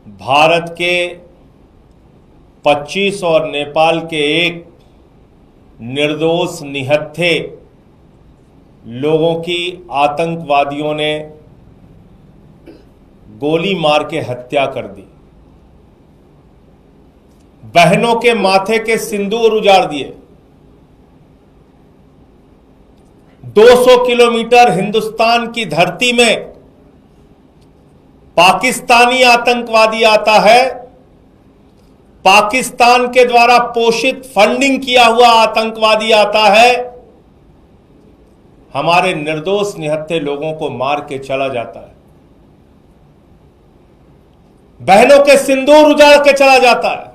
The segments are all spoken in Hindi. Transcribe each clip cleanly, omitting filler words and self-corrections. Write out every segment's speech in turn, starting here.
भारत के 25 और नेपाल के एक निर्दोष निहत्थे लोगों की आतंकवादियों ने गोली मार के हत्या कर दी। बहनों के माथे के सिंदूर उजाड़ दिए। 200 किलोमीटर हिंदुस्तान की धरती में पाकिस्तानी आतंकवादी आता है, पाकिस्तान के द्वारा पोषित फंडिंग किया हुआ आतंकवादी आता है, हमारे निर्दोष निहत्थे लोगों को मार के चला जाता है, बहनों के सिंदूर उजाड़ के चला जाता है।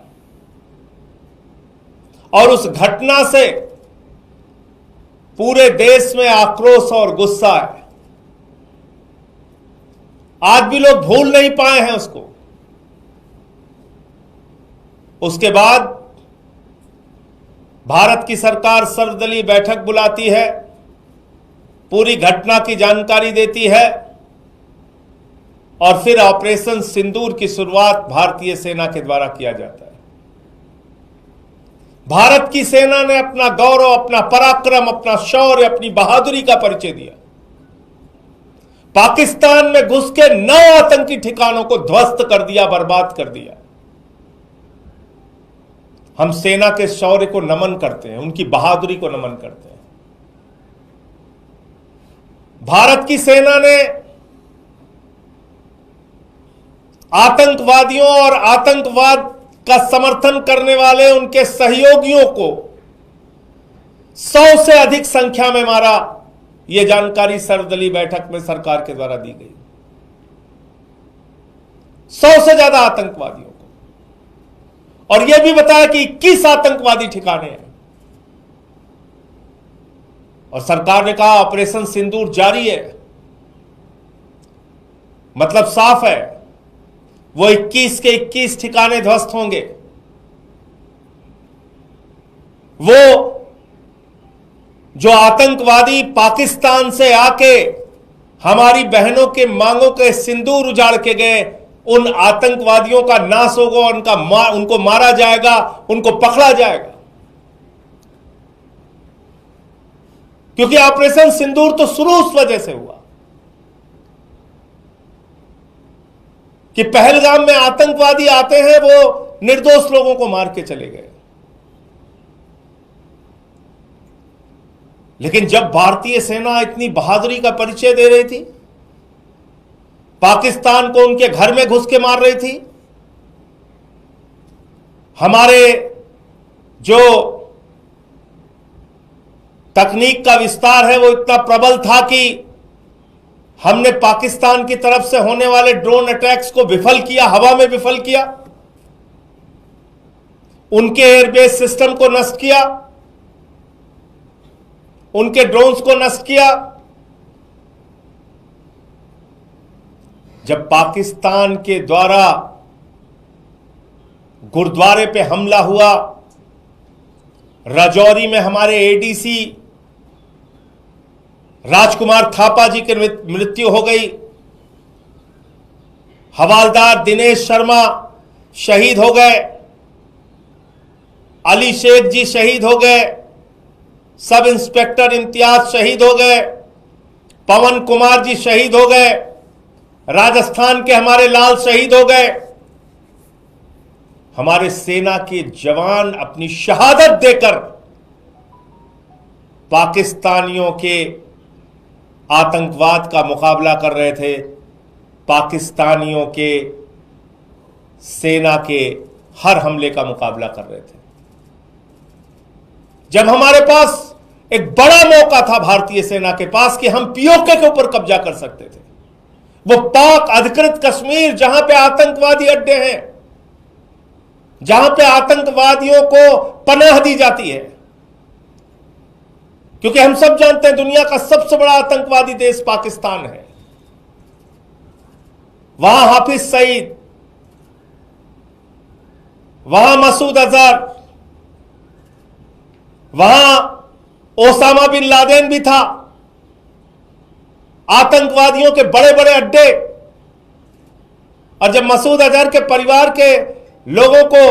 और उस घटना से पूरे देश में आक्रोश और गुस्सा है। आज भी लोग भूल नहीं पाए हैं उसको। उसके बाद भारत की सरकार सर्वदलीय बैठक बुलाती है, पूरी घटना की जानकारी देती है और फिर ऑपरेशन सिंदूर की शुरुआत भारतीय सेना के द्वारा किया जाता है। भारत की सेना ने अपना गौरव, अपना पराक्रम, अपना शौर्य, अपनी बहादुरी का परिचय दिया। पाकिस्तान में घुस के 9 आतंकी ठिकानों को ध्वस्त कर दिया, बर्बाद कर दिया। हम सेना के शौर्य को नमन करते हैं, उनकी बहादुरी को नमन करते हैं। भारत की सेना ने आतंकवादियों और आतंकवाद का समर्थन करने वाले उनके सहयोगियों को 100 से अधिक संख्या में मारा। यह जानकारी सर्वदलीय बैठक में सरकार के द्वारा दी गई। 100 से ज्यादा आतंकवादियों को, और यह भी बताया कि 21 आतंकवादी ठिकाने हैं। और सरकार ने कहा ऑपरेशन सिंदूर जारी है। मतलब साफ है, वो 21 के 21 ठिकाने ध्वस्त होंगे। वो जो आतंकवादी पाकिस्तान से आके हमारी बहनों के मांगों के सिंदूर उजाड़ के गए, उन आतंकवादियों का नाश होगा, उनको मारा जाएगा, उनको पकड़ा जाएगा। क्योंकि ऑपरेशन सिंदूर तो शुरू उस वजह से हुआ कि पहलगाम में आतंकवादी आते हैं, वो निर्दोष लोगों को मार के चले गए। लेकिन जब भारतीय सेना इतनी बहादुरी का परिचय दे रही थी, पाकिस्तान को उनके घर में घुस के मार रही थी, हमारे जो तकनीक का विस्तार है वो इतना प्रबल था कि हमने पाकिस्तान की तरफ से होने वाले ड्रोन अटैक्स को विफल किया, हवा में विफल किया, उनके एयरबेस सिस्टम को नष्ट किया, उनके ड्रोन्स को नष्ट किया। जब पाकिस्तान के द्वारा गुरुद्वारे पे हमला हुआ, राजौरी में हमारे एडीसी राजकुमार थापा जी की मृत्यु हो गई, हवालदार दिनेश शर्मा शहीद हो गए, अली शेख जी शहीद हो गए, सब इंस्पेक्टर इम्तियाज शहीद हो गए, पवन कुमार जी शहीद हो गए, राजस्थान के हमारे लाल शहीद हो गए। हमारे सेना के जवान अपनी शहादत देकर पाकिस्तानियों के आतंकवाद का मुकाबला कर रहे थे, पाकिस्तानियों के सेना के हर हमले का मुकाबला कर रहे थे। जब हमारे पास एक बड़ा मौका था भारतीय सेना के पास कि हम पीओके के ऊपर कब्जा कर सकते थे, वो पाक अधिकृत कश्मीर जहां पे आतंकवादी अड्डे हैं, जहां पे आतंकवादियों को पनाह दी जाती है। क्योंकि हम सब जानते हैं दुनिया का सबसे बड़ा आतंकवादी देश पाकिस्तान है। वहां हाफिज सईद, वहां मसूद अजहर, वहां ओसामा बिन लादेन भी था। आतंकवादियों के बड़े बड़े अड्डे और जब मसूद अजहर के परिवार के लोगों को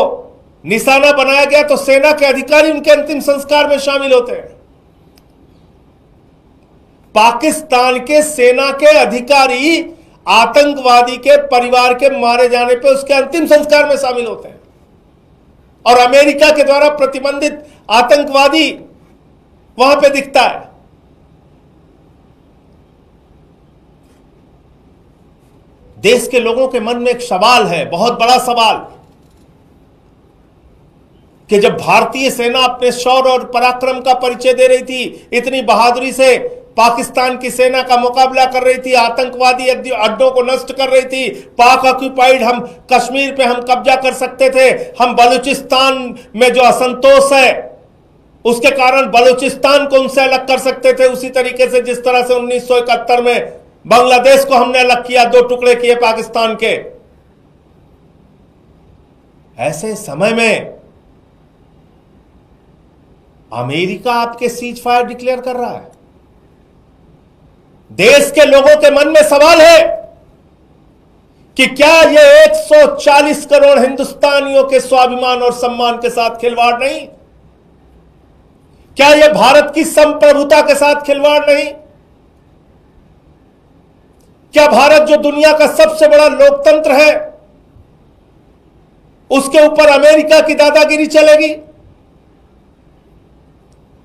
निशाना बनाया गया तो सेना के अधिकारी उनके अंतिम संस्कार में शामिल होते हैं। पाकिस्तान के सेना के अधिकारी आतंकवादी के परिवार के मारे जाने पे उसके अंतिम संस्कार में शामिल होते हैं, और अमेरिका के द्वारा प्रतिबंधित आतंकवादी वहां पे दिखता है। देश के लोगों के मन में एक सवाल है, बहुत बड़ा सवाल, कि जब भारतीय सेना अपने शौर्य और पराक्रम का परिचय दे रही थी, इतनी बहादुरी से पाकिस्तान की सेना का मुकाबला कर रही थी, आतंकवादी अड्डों को नष्ट कर रही थी, पाक ऑक्यूपाइड हम कश्मीर पे हम कब्जा कर सकते थे, हम बलूचिस्तान में जो असंतोष है उसके कारण बलूचिस्तान को उनसे अलग कर सकते थे, उसी तरीके से जिस तरह से 1971 में बांग्लादेश को हमने अलग किया, 2 टुकड़े किए पाकिस्तान के। ऐसे समय में अमेरिका आपके सीज फायर डिक्लेयर कर रहा है। देश के लोगों के मन में सवाल है कि क्या यह 140 करोड़ हिंदुस्तानियों के स्वाभिमान और सम्मान के साथ खिलवाड़ नहीं? क्या यह भारत की संप्रभुता के साथ खिलवाड़ नहीं? क्या भारत जो दुनिया का सबसे बड़ा लोकतंत्र है उसके ऊपर अमेरिका की दादागिरी चलेगी?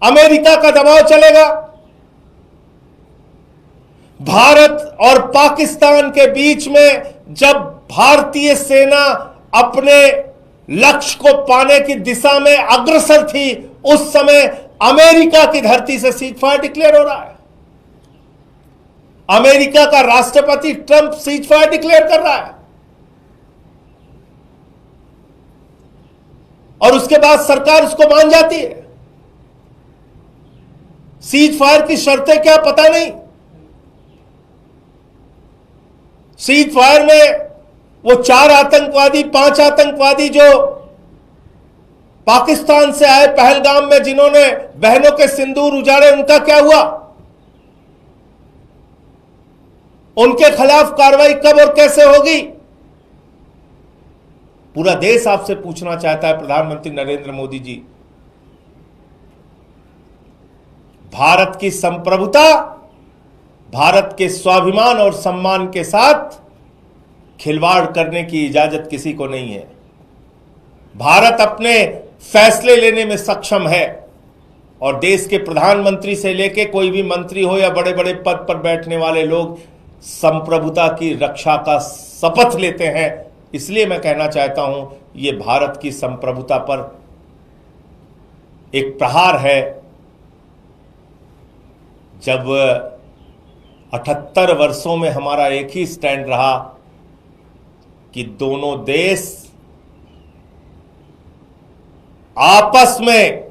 अमेरिका का दबाव चलेगा? भारत और पाकिस्तान के बीच में जब भारतीय सेना अपने लक्ष्य को पाने की दिशा में अग्रसर थी, उस समय अमेरिका की धरती से सीज फायर डिक्लेयर हो रहा है। अमेरिका का राष्ट्रपति ट्रंप सीज फायर डिक्लेयर कर रहा है, और उसके बाद सरकार उसको मान जाती है। सीज फायर की शर्तें क्या पता नहीं। सीज फायर में वो 4 आतंकवादी 5 आतंकवादी जो पाकिस्तान से आए पहलगाम में, जिन्होंने बहनों के सिंदूर उजाड़े, उनका क्या हुआ? उनके खिलाफ कार्रवाई कब और कैसे होगी? पूरा देश आपसे पूछना चाहता है, प्रधानमंत्री नरेंद्र मोदी जी। भारत की संप्रभुता, भारत के स्वाभिमान और सम्मान के साथ खिलवाड़ करने की इजाजत किसी को नहीं है। भारत अपने फैसले लेने में सक्षम है, और देश के प्रधानमंत्री से लेकर कोई भी मंत्री हो या बड़े बड़े पद पर बैठने वाले लोग संप्रभुता की रक्षा का शपथ लेते हैं। इसलिए मैं कहना चाहता हूं, यह भारत की संप्रभुता पर एक प्रहार है। जब 78 वर्षों में हमारा एक ही स्टैंड रहा कि दोनों देश आपस में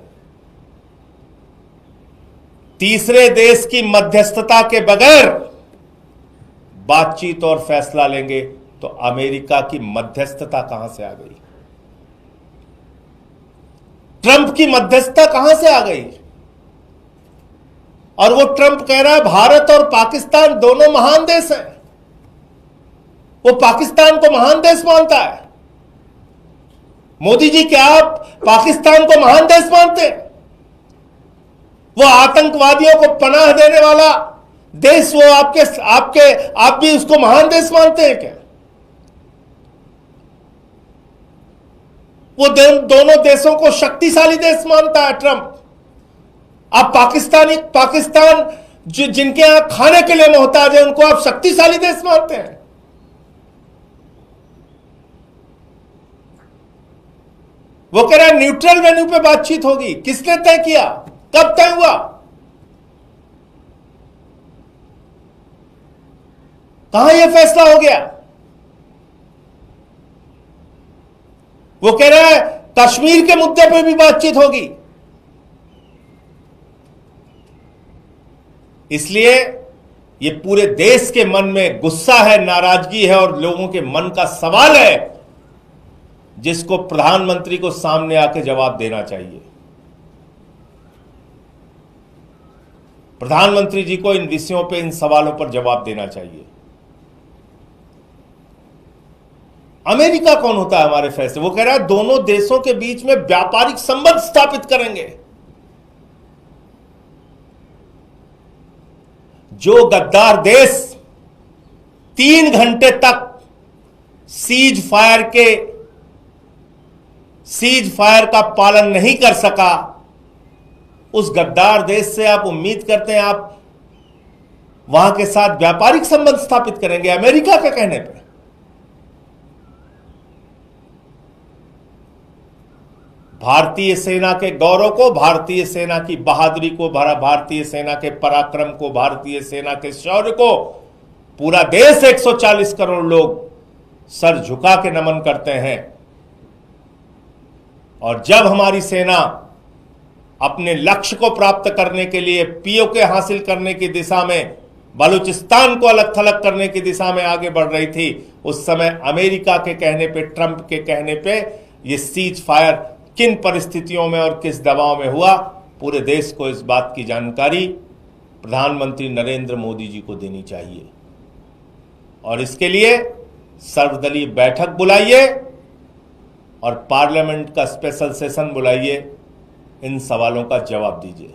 तीसरे देश की मध्यस्थता के बगैर बातचीत और फैसला लेंगे, तो अमेरिका की मध्यस्थता कहां से आ गई? ट्रंप की मध्यस्थता कहां से आ गई? और वो ट्रंप कह रहा है भारत और पाकिस्तान दोनों महान देश हैं। वो पाकिस्तान को महान देश मानता है। मोदी जी, क्या आप पाकिस्तान को महान देश मानते हैं? वो आतंकवादियों को पनाह देने वाला देश, वो आप भी उसको महान देश मानते हैं क्या? वो दोनों देशों को शक्तिशाली देश मानता है ट्रंप। आप पाकिस्तान जिनके यहां खाने के लिए मोहताज है, उनको आप शक्तिशाली देश मानते हैं। वो कह रहा है न्यूट्रल वेन्यू पे बातचीत होगी। किसने तय किया? कब तय हुआ? कहां यह फैसला हो गया? वो कह रहा है कश्मीर के मुद्दे पे भी बातचीत होगी। इसलिए ये पूरे देश के मन में गुस्सा है, नाराजगी है, और लोगों के मन का सवाल है जिसको प्रधानमंत्री को सामने आके जवाब देना चाहिए। प्रधानमंत्री जी को इन विषयों पे, इन सवालों पर जवाब देना चाहिए। अमेरिका कौन होता है हमारे फैसले? वो कह रहा है दोनों देशों के बीच में व्यापारिक संबंध स्थापित करेंगे। जो गद्दार देश 3 घंटे तक सीज फायर का पालन नहीं कर सका, उस गद्दार देश से आप उम्मीद करते हैं आप वहां के साथ व्यापारिक संबंध स्थापित करेंगे अमेरिका के कहने पर? भारतीय सेना के गौरव को, भारतीय सेना की बहादुरी को, भारतीय सेना के पराक्रम को, भारतीय सेना के शौर्य को पूरा देश 140 करोड़ लोग सर झुका के नमन करते हैं। और जब हमारी सेना अपने लक्ष्य को प्राप्त करने के लिए पीओके हासिल करने की दिशा में, बलूचिस्तान को अलग थलग करने की दिशा में आगे बढ़ रही थी, उस समय अमेरिका के कहने पे, ट्रंप के कहने पे ये सीज फायर किन परिस्थितियों में और किस दबाव में हुआ, पूरे देश को इस बात की जानकारी प्रधानमंत्री नरेंद्र मोदी जी को देनी चाहिए। और इसके लिए सर्वदलीय बैठक बुलाइए और पार्लियामेंट का स्पेशल सेशन बुलाइए, इन सवालों का जवाब दीजिए।